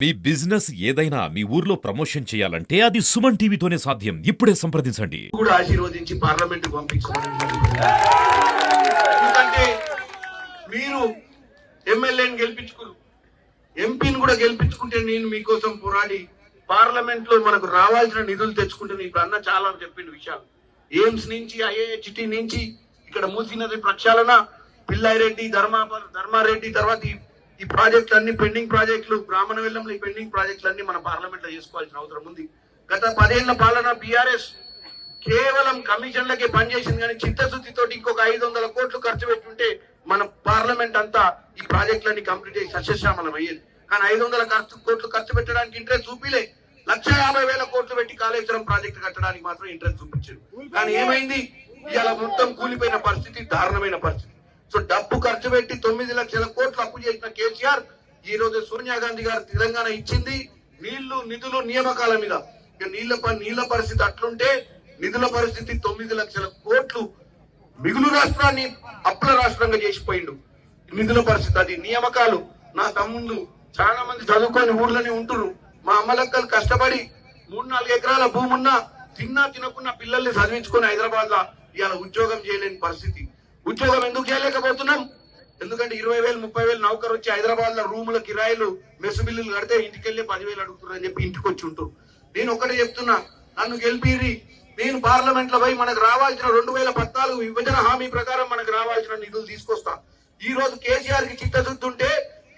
మీ business ఏదైనా మీ ఊర్లో promotion చేయాలంటే అది సుమన్ టీవీతోనే సాధ్యం. ఇప్పుడే సంప్రదించండి. కూడా ఆశీర్వదించి పార్లమెంట్ పంపించమని ఎందుకంటే మీరు ఎమ్మెల్యేని గెలిపించుకున్నారు, ఎంపీని కూడా గెలిపించుకుంటే నేను మీకోసం పోరాడి పార్లమెంట్ లో మనకు రావాల్సిన నిధులు తెచ్చుకుంటే ఇప్పుడు అన్న చాలా చెప్పిన విషయాలు ఎయిమ్స్ నుంచి ఐఐహెచ్టి నుంచి ఇక్కడ మూసీ నది ప్రక్షాళన పిల్లాయిరెడ్డి ధర్మారెడ్డి తర్వాత ఈ ప్రాజెక్టులు అన్ని పెండింగ్ ప్రాజెక్టులు బ్రాహ్మణ వెల్లంలో ఈ పెండింగ్ ప్రాజెక్టులు అన్ని మన పార్లమెంట్ లో చేసుకోవాల్సిన అవసరం ఉంది. గత 10 ఏళ్ల పాలన బీఆర్ఎస్ కేవలం కమిషన్లకే పనిచేసింది కానీ చిత్తశుద్ధితో ఇంకొక 500 కోట్లు ఖర్చు పెట్టుంటే మన పార్లమెంట్ అంతా ఈ ప్రాజెక్టులన్నీ కంప్లీట్ అయ్యి సస్యశ్యామలం అయ్యేది. కానీ 500 కోట్లు ఖర్చు పెట్టడానికి ఇంట్రెస్ట్ చూపిలే. 1,50,000 కోట్లు పెట్టి కాళేశ్వరం ప్రాజెక్టు కట్టడానికి మాత్రం ఇంట్రెస్ట్ చూపించారు. కానీ ఏమైంది, ఇవాళ మొత్తం కూలిపోయిన పరిస్థితి, దారుణమైన పరిస్థితి. సో డబ్బు ఖర్చు పెట్టి 9 లక్షల కోట్లు అప్పు చేసిన కేసీఆర్ ఈ రోజు సోనియా గాంధీ గారు తెలంగాణ ఇచ్చింది నిధులు నియామకాల మీద. నీళ్ల పరిస్థితి అట్లుంటే నిధుల పరిస్థితి 9 లక్షల కోట్లు మిగులు రాష్ట్రాన్ని అప్పుల రాష్ట్రంగా చేసిపోయిండు. నిధుల పరిస్థితి అది. నియామకాలు నా తమ్ముళ్ళు చాలా మంది చదువుకొని ఊర్లోనే ఉంటున్నారు. మా అమ్మలక్కలు కష్టపడి 3-4 ఎకరాల భూమి ఉన్నా తినకున్న పిల్లల్ని చదివించుకొని హైదరాబాద్ లో ఇవాళ ఉద్యోగం చేయలేని పరిస్థితి. ఉద్యోగం ఎందుకు చేయలేకపోతున్నాం? ఎందుకంటే 20,000 30,000 నౌకరు వచ్చి హైదరాబాద్ లో రూముల కిరాయిలు మెస్సు బిల్లులు కడితే ఇంటికి వెళ్ళి 10,000 అడుగుతున్నారని చెప్పి ఇంటికి వచ్చి ఉంటారు. నేను ఒకటే చెప్తున్నా, నన్ను గెలిపిరి, నేను పార్లమెంట్ లో పోయి మనకు రావాల్సిన 2014 విభజన హామీ ప్రకారం మనకు రావాల్సిన నిధులు తీసుకొస్తా. ఈ రోజు కేసీఆర్ కి చిత్తశుద్ధి ఉంటే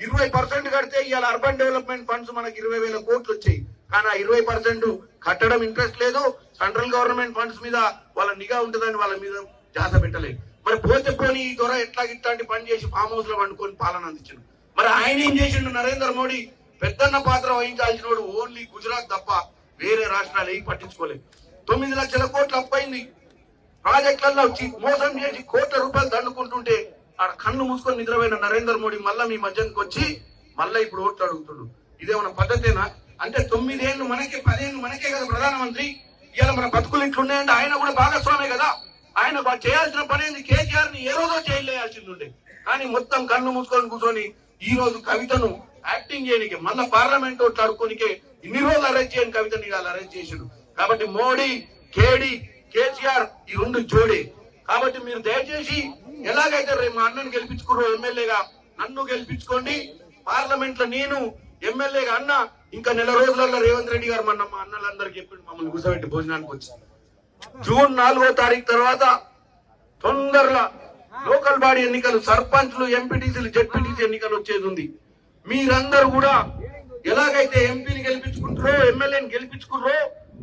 20% కడితే ఇవాళ అర్బన్ డెవలప్మెంట్ ఫండ్స్ మనకి 20,000 కోట్లు వచ్చాయి. కానీ ఆ 20% కట్టడం ఇంట్రెస్ట్ లేదు. సెంట్రల్ గవర్నమెంట్ ఫండ్స్ మీద వాళ్ళ నిఘా ఉంటుందని వాళ్ళ మీద జాత పెట్టలేదు. మరి పోతే పోనీ ఈ ద్వారా ఇట్లాంటి పని చేసి ఫామ్ హౌస్ లో వండుకొని పాలన అందించాడు. మరి ఆయన ఏం చేసిండు? నరేంద్ర మోడీ పెద్దన్న పాత్ర వహించాల్సిన వాడు ఓన్లీ గుజరాత్ తప్ప వేరే రాష్ట్రాలు ఏం పట్టించుకోలేదు. 9 లక్షల కోట్లు అప్పైంది. ప్రాజెక్టులలో మోసం చేసి కోట్ల రూపాయలు దండుకుంటుంటే ఆడ కన్ను మూసుకొని నిద్రపోయిన నరేంద్ర మోడీ మళ్ళా మీ మధ్యానికి వచ్చి మళ్ళా ఇప్పుడు ఓట్లు అడుగుతుడు. ఇదేమన్నా పద్ధతేనా? అంటే 9 ఏళ్ళు మనకే 10 ఏళ్ళు మనకే కదా ప్రధానమంత్రి. ఇలా మన బతుకులు ఇట్లున్నాయంటే ఆయన కూడా భాగస్వామే కదా. ఆయన చేయాల్సిన పని ఏంది? కేసీఆర్ ని ఏ రోజో చేయలేయాల్సింది ఉండే. కానీ మొత్తం కన్ను మూసుకొని కూర్చొని ఈ రోజు కవితను యాక్టింగ్ చేయడానికి మళ్ళా పార్లమెంట్ ఓట్లు అడుక్కోనికే ఇన్ని రోజులు అరెస్ట్ చేయని కవితని ఇవాళ అరెస్ట్ చేసాడు. కాబట్టి మోడీ కేడీ కేసీఆర్ ఈ 2 జోడే. కాబట్టి మీరు దయచేసి ఎలాగైతే రేపు మా అన్నను గెలిపించుకున్నారో ఎమ్మెల్యేగా నన్ను గెలిపించుకోండి. పార్లమెంట్ లో నేను ఎమ్మెల్యేగా అన్న ఇంకా నెల రోజులలో రేవంత్ రెడ్డి గారు మా అన్నలందరికీ చెప్పి మమ్మల్ని కూర్చోబెట్టి భోజనానికి వచ్చి జూన్ 4వ తారీఖు తర్వాత తొందరలో లోకల్ బాడీ ఎన్నికలు, సర్పంచ్లు, ఎంపీటీసీలు, జెడ్పీటీసీ ఎన్నికలు వచ్చేది ఉంది. మీరందరూ కూడా ఎలాగైతే ఎంపీని గెలిపించుకుంటారో ఎమ్మెల్యేని గెలిపించుకున్నారో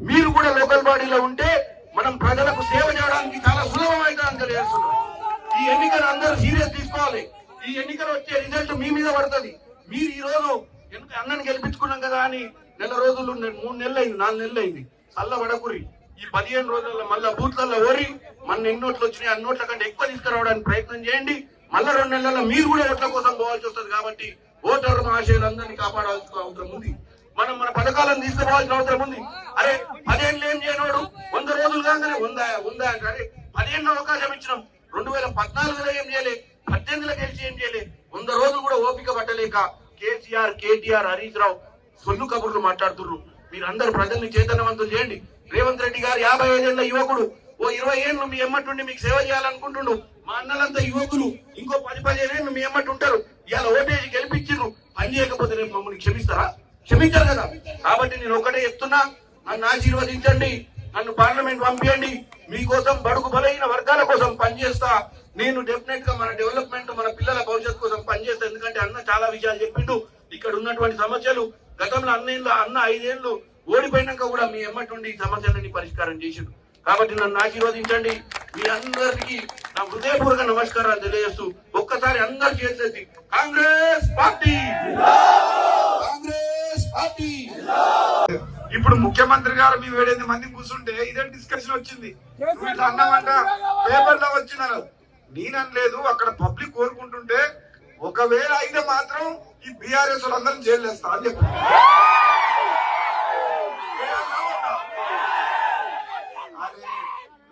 మీరు కూడా లోకల్ బాడీలో ఉంటే మనం ప్రజలకు సేవ చేయడానికి చాలా సులభమైందని తెలియజేస్తున్నాం. ఈ ఎన్నికలు అందరూ సీరియస్ తీసుకోవాలి. ఈ ఎన్నికలు వచ్చే రిజల్ట్ మీ మీద పడుతుంది. మీరు ఈ రోజు అన్నని గెలిపించుకున్నాం కదా అని నెల రోజులు 3 నెలలు అయింది, 4 నెలలు అయింది. చల్ల వడకురి ఈ 15 రోజుల్లో మళ్ళా బూత్లలో ఓరి మన ఎన్ని ఓట్లు వచ్చినాయి అన్ని ఓట్ల కంటే ఎక్కువ తీసుకురావడానికి ప్రయత్నం చేయండి. మళ్ళా 2 నెలల్లో మీరు కూడా ఓట్ల కోసం పోవాల్సి వస్తుంది. కాబట్టి ఓటర్ మహాశయులందరినీ కాపాడాల్సిన అవసరం ఉంది. మనం మన పథకాలను తీసుకుపోవాల్సిన అవసరం ఉంది. అరే 10 ఏళ్ళు ఏం చేయనోడు 100 రోజులు కాగానే ఉందా అంటే 10 ఏళ్ళు అవకాశం ఇచ్చినాం. 2014లో ఏం చేయలే, 18లో గెలిచి ఏం చేయలే. 100 రోజులు కూడా ఓపిక పట్టలేక కేసీఆర్, కేటీఆర్, హరీష్ రావు సొల్లు కబుర్లు మాట్లాడుతున్నారు. మీరందరూ ప్రజల్ని చైతన్యవంతులు చేయండి. రేవంత్ రెడ్డి గారు 55 ఏళ్ల యువకుడు, ఓ 20 ఏళ్ళు మీ ఎమ్మటుండి మీకు సేవ చేయాలనుకుంటుండు. మా అన్నలంతా యువకులు, ఇంకో 10-15 ఏళ్ళు మీ ఎమ్మటి ఉంటారు. ఇవాళ ఓటేసి గెలిపించారు, పని చేయకపోతే రేపు మమ్మల్ని క్షమిస్తారా? క్షమించారు కదా. కాబట్టి నేను ఒకటే చెప్తున్నా, నన్ను ఆశీర్వదించండి, నన్ను పార్లమెంట్ పంపించండి. మీకోసం బడుగు బలైన వర్గాల కోసం పనిచేస్తా. నేను డెఫినెట్ గా మన డెవలప్మెంట్, మన పిల్లల భవిష్యత్తు కోసం పనిచేస్తా. ఎందుకంటే అన్న చాలా విషయాలు చెప్పిండు. ఇక్కడ ఉన్నటువంటి సమస్యలు గతంలో అన్న 5 ఏళ్ళు ఓడిపోయినాక కూడా మీ ఎమ్మటుండి ఈ సమస్యలన్నీ పరిష్కారం చేసిండు. కాబట్టి నన్ను ఆశీర్వదించండి. మీ అందరికీ నా హృదయపూర్వక నమస్కారాలు తెలియజేస్తూ ఒక్కసారి అందరు చేసేది కాంగ్రెస్ పార్టీ, కాంగ్రెస్ పార్టీ. ఇప్పుడు ముఖ్యమంత్రి గారు మీ 7-8 మంది కూర్చుంటే ఇదే డిస్కషన్ వచ్చింది. ఇట్లా అన్నామంట పేపర్ లో వచ్చినారు. నేననలేదు, అక్కడ పబ్లిక్ కోరుకుంటుంటే ఒకవేళ అయితే మాత్రం ఈ బీఆర్ఎస్ వాళ్ళందరం జైలు వేస్తా అని చెప్పి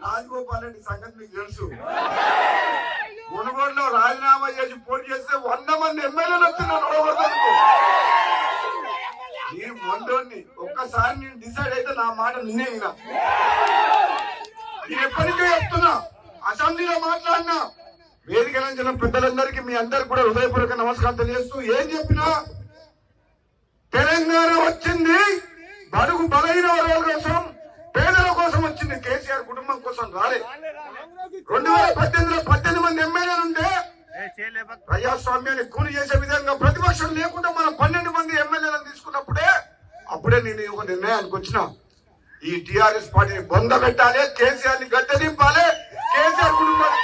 రాజగోపాల్ రెడ్డి సంగతి మీకు తెలుసు. మునుగోడులో రాజీనామా చేసి పోటీ చేస్తే 100 మంది ఎమ్మెల్యేలు వస్తున్నారు. నేను మొండోని ఒక్కసారి నేను డిసైడ్ అయితే నా మాట నిన్నే వినా. నేను ఎప్పటికీ చెప్తున్నా, అసెంబ్లీలో మాట్లాడినా, వేదిక నుంచి పెద్దలందరికీ మీ అందరికి కూడా హృదయపూర్వక నమస్కారం తెలియజేస్తూ, ఏం చెప్పినా తెలంగాణ వచ్చింది బడుగు బలహీన వర్గాల కోసం, పేదల కోసం వచ్చింది, కేసీఆర్ కుటుంబం కోసం రాలే. 2018లో 18 మంది ఎమ్మెల్యేలు ఉంటే ప్రజాస్వామ్యాన్ని కూలి చేసే విధంగా ప్రతిపక్షం లేకుండా మనం 12 మంది ఎమ్మెల్యేలను తీసుకున్నప్పుడే అప్పుడే నేను ఒక నిర్ణయానికి వచ్చిన, ఈ టిఆర్ఎస్ పార్టీని బొంద పెట్టాలి, కేసీఆర్ ని గద్దె దింపాలి, కేసీఆర్ కుటుంబాన్ని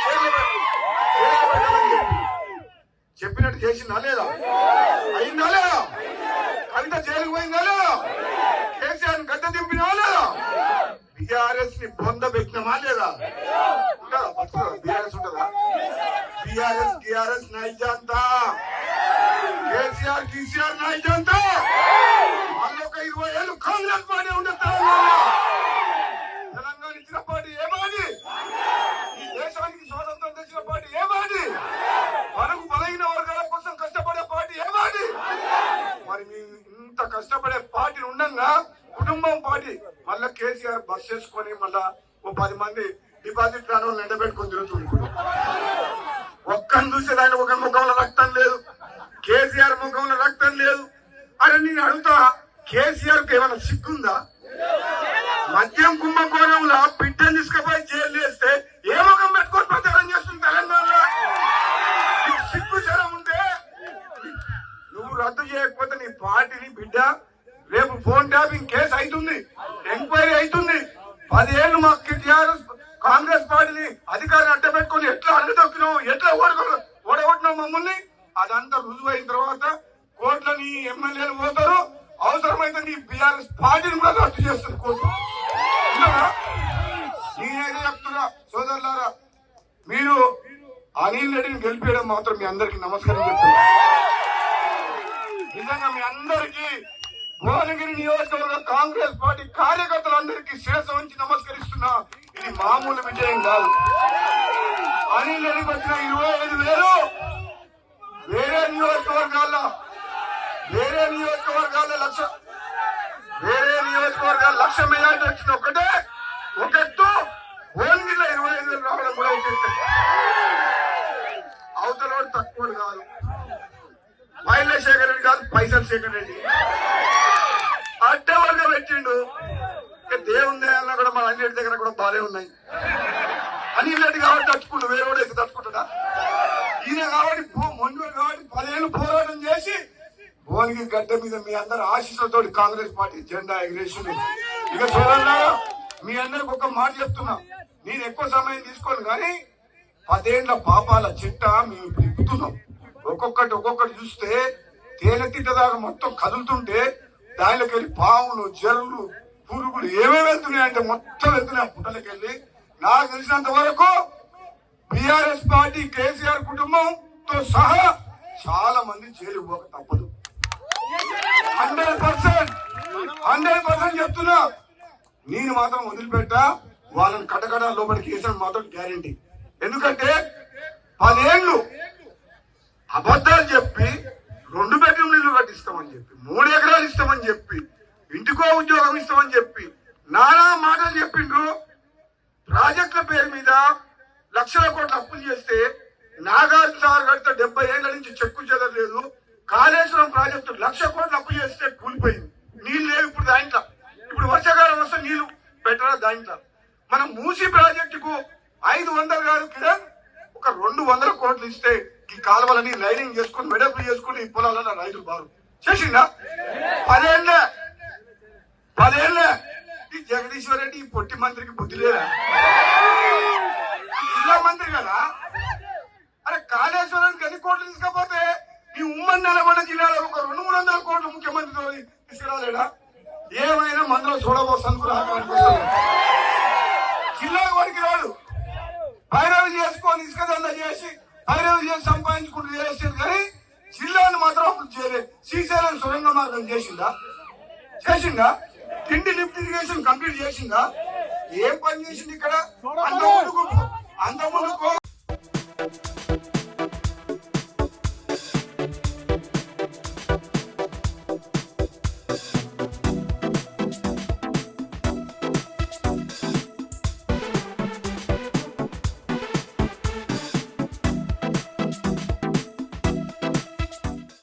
చెప్పినట్టు చేసిందా లేదా? అయిందా లేదా? కవిత జైలుకు పోయిందా లేదా? కేసీఆర్ ని గద్దె దింపినా లేదా? బిఆర్ఎస్ ని బొంద పెట్టినమా లేదా? ఉంటుందా? బిఆర్ఎస్ ఉంటుందా? బిఆర్ఎస్ టిఆర్ఎస్ నైజంతా, కేసీఆర్ కేసీఆర్ నైజంతా. వాళ్ళొక 20 ఏళ్ళు కాంగ్రెస్ పార్టీ ఉంటుంది. తెలంగాణ ఇచ్చిన పార్టీ ఏమాది? ఈ దేశానికి స్వాతంత్రం తెచ్చిన పార్టీ ఏమాది? మనకు బలహీన వర్గాల కోసం కష్టపడే పార్టీ ఏమాది? మరి మేము ఇంత కష్టపడే పార్టీ ఉండగా కుటుంబం పార్టీ మళ్ళా కేసీఆర్ బస్ చేసుకొని మళ్ళా ఓ 10 మంది డిపాజిట్ రాని వాళ్ళు ఎండబెట్టుకొని తిరుగుతుంది. ఒక్కని చూసి ఆయన ఒక ముఖంలో రక్తం లేదు, కేసీఆర్ ముఖంలో రక్తం లేదు. అని నేను అడుగుతా, కేసీఆర్ కి ఏమైనా సిగ్గుందా? మద్యం కుంభకోణంలో బిడ్డను తీసుకుపోయి జైలు వేస్తే ఏ ముఖం పెట్టుకొని ప్రచారం చేస్తుంది తెలంగాణలో? సిగ్గు జనం ఉంటే నువ్వు రద్దు చేయకపోతే నీ పార్టీని బిడ్డ రేపు ఫోన్ ట్యాపింగ్ కేసు అవుతుంది, ఎంక్వైరీ అవుతుంది. 10 ఏళ్ళు మాకు టీఆర్ఎస్ కాంగ్రెస్ పార్టీని అధికారాన్ని అడ్డపెట్టుకుని ఎట్లా అడ్డదొక్కినావు, ఎట్లా ఓడగొట్టినావు మమ్మల్ని, అదంతా రుజువు అయిన తర్వాత కోర్టులో నీ ఎమ్మెల్యేలు పోతారు, అవసరమైతే నీ బీఆర్ఎస్ పార్టీని కూడా రద్దు చేస్తుంది కోర్టు. నేనైతే చెప్తున్నా సోదరులారా, మీరు అనిల్ రెడ్డిని గెలిపేయడం మాత్రం మీ అందరికి నమస్కారం చెప్తున్నా. నిజంగా మీ అందరికీ భువనగిరి నియోజకవర్గ కాంగ్రెస్ పార్టీ కార్యకర్తలందరికీ శిరస్సు వంచి నమస్కరిస్తున్నా. ఇది మామూలు విజయం కాదు. అనిల్ రెడ్డికి వచ్చిన 25,000 వేరే నియోజకవర్గాల్లో లక్ష మెజార్టీ వచ్చిన ఒక ఎత్తు, భువనగిరిలో 25,000 రావడం కూడా ఒక ఎత్తు. అవతల వాడు తక్కువ కాదు, పైల శేఖర్ రెడ్డి కాదు, పైసలు శేఖర్ రెడ్డి అడ్డవర్గా పెట్టిండు. దేవుని అన్న కూడా మన అన్నిటి దగ్గర కూడా బాగానే ఉన్నాయి. అనిల్ రెడ్డి కాబట్టి తట్టుకుంటు, వేరే కూడా ఎక్కి తట్టుకుంటాడా? ఈయన కాబట్టి మొండు కాబట్టి 10 ఏళ్ళు పోరాటం చేసి భువనగిరి గడ్డ మీద మీ అందరి ఆశీస్సులతో కాంగ్రెస్ పార్టీ జెండా ఎగిరేసింది. ఇక చూడాలా, మీ అందరికి ఒక మాట చెప్తున్నా, నేను ఎక్కువ సమయం తీసుకోను కానీ 10 ఏళ్ల పాపాల చిట్ట మేము తిప్పుతున్నాం. ఒక్కొక్కటి చూస్తే తేనెతిట్ట దాకా మొత్తం కదులుతుంటే దానిలోకి వెళ్ళి పాములు, జర్రులు, పురుగులు ఏమేమి వెళ్తున్నాయంటే మొత్తం వెళ్తున్నాయి పుట్టలకి వెళ్ళి. నాకు తెలిసినంత వరకు బీఆర్ఎస్ పార్టీ కేసీఆర్ కుటుంబంతో సహా చాలా మంది జైలు పోక తప్పదు. 100% చెప్తున్నా. నేను మాత్రం వదిలిపెట్టా, వాళ్ళని కటకడ లోపలికి వేసాను మాత్రం గ్యారంటీ. ఎందుకంటే 10 ఏళ్ళు అబద్ధాలు చెప్పి 2 బెడ్రూమ్ ఇల్లు కట్టిస్తామని చెప్పి, 3 ఎకరాలు ఇస్తామని చెప్పి, ఇంటికో ఉద్యోగం ఇస్తామని చెప్పి నానా మాటలు చెప్పిండ్రు. ప్రాజెక్టుల పేరు మీద లక్షల కోట్ల అప్పులు చేస్తే నాగార్జున సాగర్ కడితే 70 ఏళ్ల నుంచి చెక్కు చెదరలేదు. కాళేశ్వరం ప్రాజెక్టు 1,00,000 కోట్ల అప్పు చేస్తే కూలిపోయింది, నీళ్లు లేవు ఇప్పుడు దాంట్లో. ఇప్పుడు వర్షాకాలం వస్తే నీళ్లు పెట్టరా దాంట్లో. మనం మూసీ ప్రాజెక్టుకు 500 కాదు కిరణ్, ఒక 200 కోట్లు ఇస్తే ఈ కాలువలని లైనింగ్ చేసుకుని వెడల్పు చేసుకుని ఈ పొలాలలో రైతులు బాగు చేసిందా? 10 ఏళ్ళే ఈ జగదీశ్వర్ రెడ్డి ఈ పొట్టి మంత్రికి బుద్ధి లేదా? జిల్లా మంత్రి కదా. అరే కాళేశ్వరానికి ఎన్ని కోట్లు తీసుకపోతే ఈ ఉమ్మడి నల్గొండ జిల్లాలో ఒక 200-300 కోట్లు ముఖ్యమంత్రితో తీసుకురాలేడా? ఏమైనా మందులో చూడబోస్తాను జిల్లా వాడికి రాడు. పైరవి చేసుకొని ఇసుక దందా చేసి పైరవి చేసి సంపాదించుకుంటూ చేసేది కానీ జిల్లాను మాత్రం అప్పుడు చేయలేదు. శ్రీశైలం సొరంగ మార్గం చేసిందా? తిండి లిఫ్ట్ ఇరిగేషన్ కంప్లీట్ చేసిందా? ఏం పని చేసింది ఇక్కడ? అంత ముందుకు